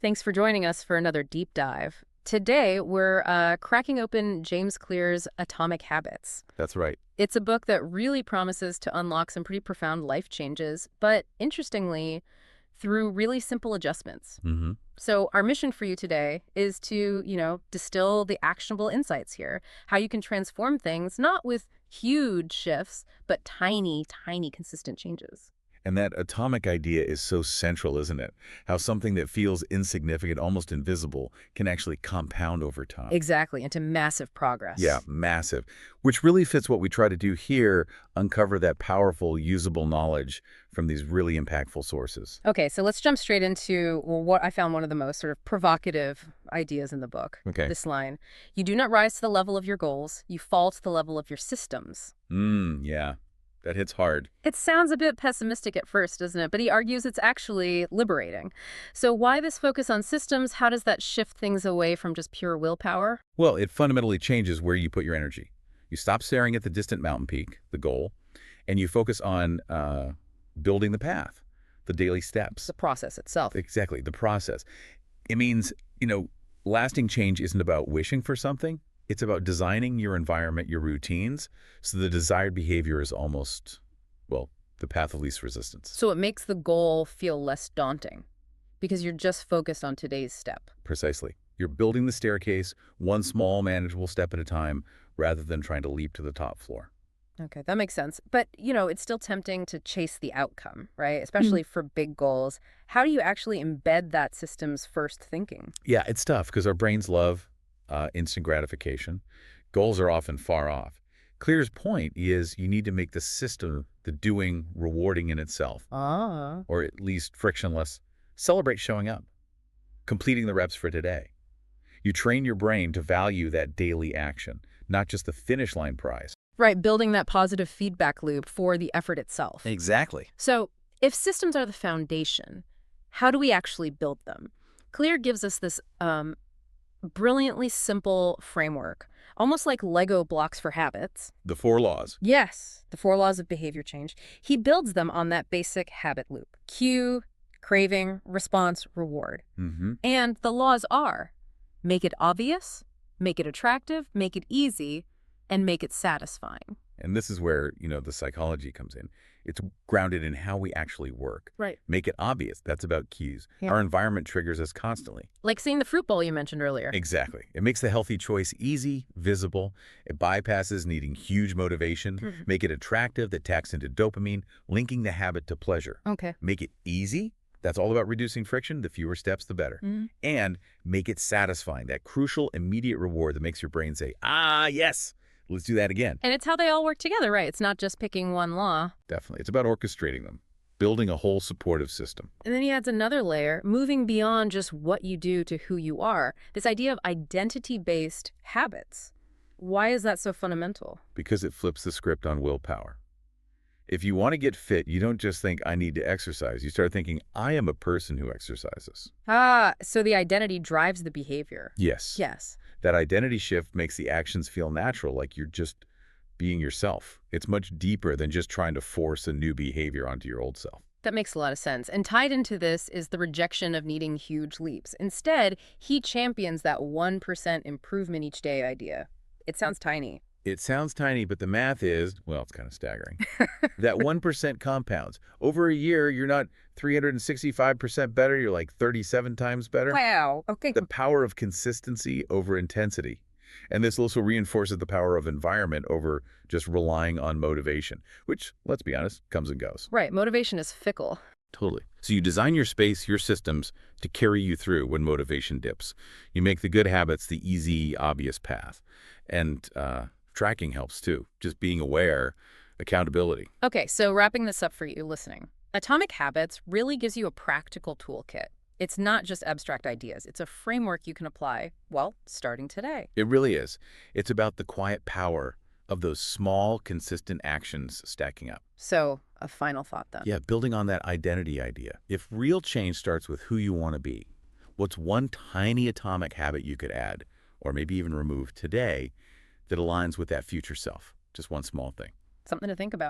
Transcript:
Thanks for joining us for another deep dive. Today, we're cracking open James Clear's Atomic Habits. That's right. It's a book that really promises to unlock some pretty profound life changes, but interestingly, through really simple adjustments. hmm So, our mission for you today is to, distill the actionable insights here, how you can transform things, not with huge shifts, but tiny, tiny, consistent changes. And that atomic idea is so central, isn't it? How something that feels insignificant, almost invisible, can actually compound over time. Exactly, into massive Yeah, progress. massive. Which really fits what we try to do here, uncover that powerful, usable knowledge from these really impactful sources. Okay, so let's jump straight into what I found one of the most sort of provocative ideas in the book. Okay. This line: "You do not rise to the level of your goals, you fall to the level of your systems." Yeah. That hits hard. It sounds a bit pessimistic at first, doesn't it? But he argues it's actually liberating. So why this focus on systems? How does that shift things away from just pure willpower? Well, it fundamentally changes where you put your energy. You stop staring at the distant mountain peak, the goal, and you focus on building the path, the daily steps. The process itself. Exactly, the process. It means, lasting change isn't about wishing for something. It's about designing your environment, your routines, so the desired behavior is almost, well, the path of least resistance. So it makes the goal feel less daunting because you're just focused on today's step. Precisely. You're building the staircase one small, manageable step at a time rather than trying to leap to the top floor. Okay, that makes sense. But, it's still tempting to chase the outcome, right? Especially for big goals. How do you actually embed that system's first thinking? Yeah, it's tough because our brains love instant gratification. Goals are often far off. Clear's point is you need to make the system, the doing, rewarding in itself, Ah. or at least frictionless. Celebrate showing up, completing the reps for today. You train your brain to value that daily action, not just the finish line prize. Right, building that positive feedback loop for the effort itself. Exactly. So, if systems are the foundation, how do we actually build them? Clear gives us this brilliantly simple framework, almost like Lego blocks for habits. The four laws. Yes, the four laws of behavior change. He builds them on that basic habit loop: cue, craving, response, reward. hmm And the laws are: make it obvious, make it attractive, make it easy, and make it satisfying. And this is where, the psychology comes in. It's grounded in how we actually work. Right. Make it obvious. That's about cues. Yeah. Our environment triggers us constantly. Like seeing the fruit bowl you mentioned earlier. Exactly. It makes the healthy choice easy, visible. It bypasses needing huge motivation. Mhm. Make it attractive that taps into dopamine, linking the habit to pleasure. Okay. Make it easy. That's all about reducing friction. The fewer steps, the better. Mhm. And make it satisfying. That crucial immediate reward that makes your brain say, ah, yes, let's do that again. And it's how they all work together, right? It's not just picking one law. Definitely. It's about orchestrating them, building a whole supportive system. And then he adds another layer, moving beyond just what you do to who you are. This idea of identity-based habits. Why is that so fundamental? Because it flips the script on willpower. If you want to get fit, you don't just think, I need to exercise. You start thinking, I am a person who exercises. Ah, so the identity drives the behavior. Yes. Yes. That identity shift makes the actions feel natural, like you're just being yourself. It's much deeper than just trying to force a new behavior onto your old self. That makes a lot of sense. And tied into this is the rejection of needing huge leaps. Instead, he champions that 1% improvement each day idea. It sounds tiny. It sounds tiny, but the math is, well, it's kind of staggering. That 1% compounds. Over a year, you're not 365% better, you're like 37 times better. Wow. Okay. The power of consistency over intensity. And this also reinforces the power of environment over just relying on motivation, which, let's be honest, comes and goes. Right. Motivation is fickle. Totally. So you design your space, your systems, to carry you through when motivation dips. You make the good habits the easy, obvious path. And tracking helps too, just being aware, accountability. Okay, so wrapping this up for you listening. Atomic Habits really gives you a practical toolkit. It's not just abstract ideas. It's a framework you can apply, well, starting today. It really is. It's about the quiet power of those small, consistent actions stacking up. So, a final thought then. Yeah, building on that identity idea. If real change starts with who you want to be, what's one tiny atomic habit you could add, or maybe even remove today, that aligns with that future self? Just one small thing. Something to think about.